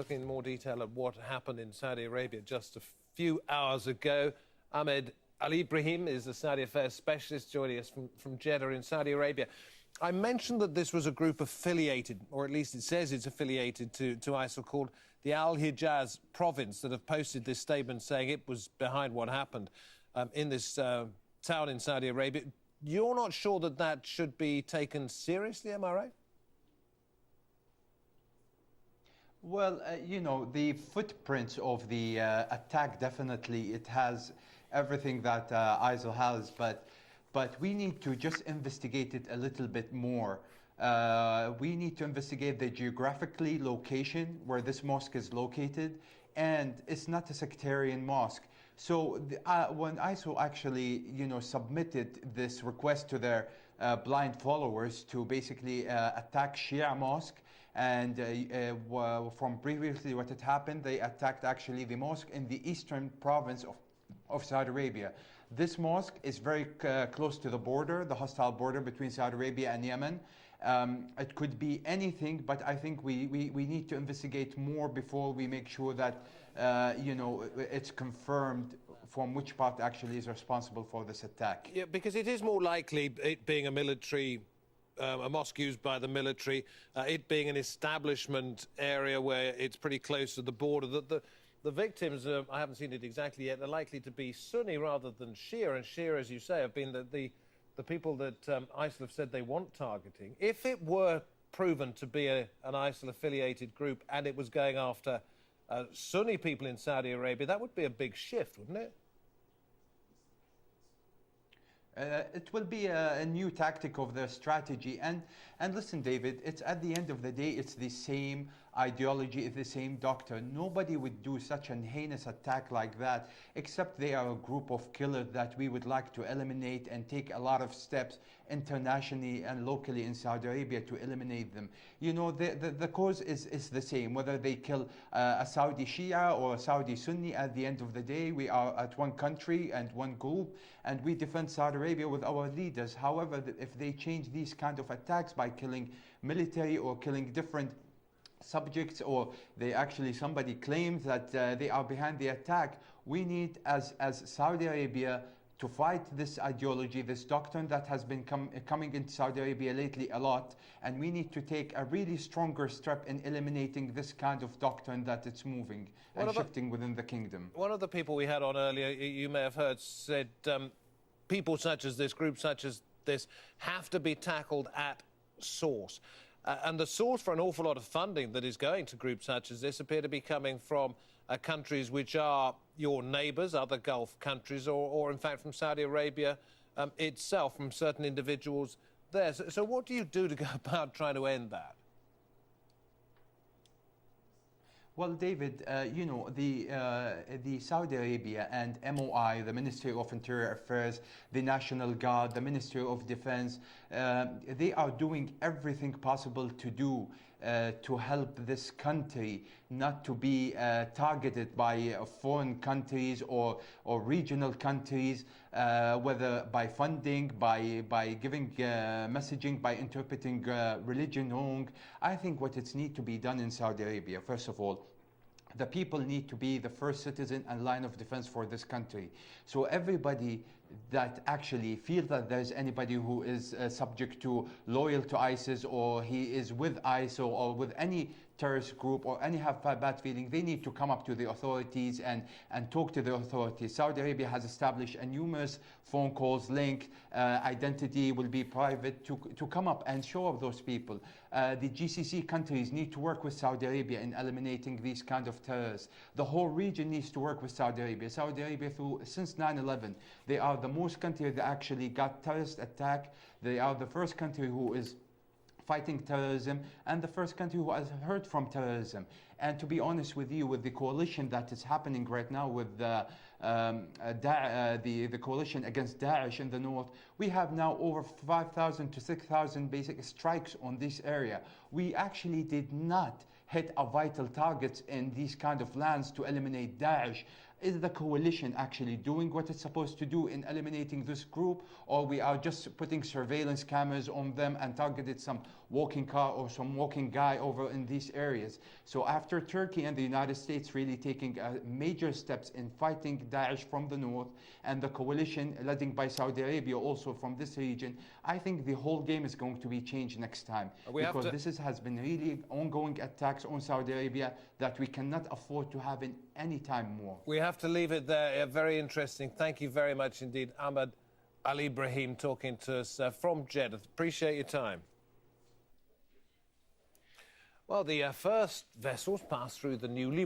looking in more detail at what happened in Saudi Arabia just a few hours ago. Ahmed Alibrahim is the Saudi affairs specialist joining us from Jeddah in Saudi Arabia. I mentioned that this was a group affiliated, or at least it says it's affiliated to ISIL, called the Al-Hijaz province, that have posted this statement saying it was behind what happened in this town in Saudi Arabia. You're not sure that that should be taken seriously, am I right? Well, you know, the footprints of the attack, definitely, it has everything that ISIL has, but we need to just investigate it a little bit more. We need to investigate the geographically location where this mosque is located, and it's not a sectarian mosque. So when ISIL actually, you know, submitted this request to their blind followers to basically attack Shia mosque, and from previously what had happened, they attacked actually the mosque in the eastern province of Saudi Arabia. This mosque is very close to the border, the hostile border between Saudi Arabia and Yemen. It could be anything, but I think we need to investigate more before we make sure that you know, it's confirmed from which part actually is responsible for this attack. Yeah, because it is more likely, it being a military, a mosque used by the military, it being an establishment area where it's pretty close to the border, that the victims, I haven't seen it exactly yet, are likely to be Sunni rather than Shia, and Shia, as you say, have been the people that ISIL have said they want targeting. If it were proven to be an ISIL-affiliated group and it was going after Sunni people in Saudi Arabia, that would be a big shift, wouldn't it? It will be a new tactic of their strategy. And listen, David, it's at the end of the day, it's the same ideology, it's the same doctrine. Nobody would do such an heinous attack like that, except they are a group of killers that we would like to eliminate and take a lot of steps internationally and locally in Saudi Arabia to eliminate them. You know, the cause is the same, whether they kill a Saudi Shia or a Saudi Sunni. At the end of the day, we are at one country and one group, and we defend Saudi Arabia with our leaders. However, if they change these kind of attacks by killing military or killing different subjects, or they actually, somebody claims that they are behind the attack, we need as Saudi Arabia to fight this ideology, this doctrine that has been coming into Saudi Arabia lately a lot, and we need to take a really stronger step in eliminating this kind of doctrine that it's moving and shifting within the kingdom. One of the people we had on earlier, you may have heard, said people such as this, groups such as this, have to be tackled at source. And the source for an awful lot of funding that is going to groups such as this appear to be coming from countries which are your neighbours, other Gulf countries, or in fact from Saudi Arabia itself, from certain individuals there. So what do you do to go about trying to end that? Well, David, you know, the Saudi Arabia and MOI, the Ministry of Interior Affairs, the National Guard, the Ministry of Defense, they are doing everything possible to do to help this country not to be targeted by foreign countries or regional countries, whether by funding, by giving messaging, by interpreting religion wrong. I think what it needs to be done in Saudi Arabia, first of all, the people need to be the first citizen and line of defense for this country. So everybody that actually feels that there's anybody who is subject to, loyal to ISIS, or he is with ISIL or with any terrorist group or any have bad feeling, they need to come up to the authorities and talk to the authorities. Saudi Arabia has established a numerous phone calls, link, identity will be private, to come up and show up those people. The GCC countries need to work with Saudi Arabia in eliminating these kind of terrorists. The whole region needs to work with Saudi Arabia. Saudi Arabia, since 9/11, they are the most country that actually got terrorist attack. They are the first country who is fighting terrorism, and the first country who has heard from terrorism. And to be honest with you, with the coalition that is happening right now with the coalition against Daesh in the north, we have now over 5,000 to 6,000 basic strikes on this area. We actually did not hit a vital targets in these kind of lands to eliminate Daesh. Is the coalition actually doing what it's supposed to do in eliminating this group, or we are just putting surveillance cameras on them and targeted some walking car or some walking guy over in these areas? So after Turkey and the United States really taking major steps in fighting Daesh from the north, and the coalition led by Saudi Arabia also from this region, I think the whole game is going to be changed next time. Because this has been really ongoing attacks on Saudi Arabia that we cannot afford to have in any time more. We have to leave it there. Very interesting. Thank you very much indeed. Ahmed Alibrahim talking to us from Jeddah. Appreciate your time. Well, the first vessels passed through the newly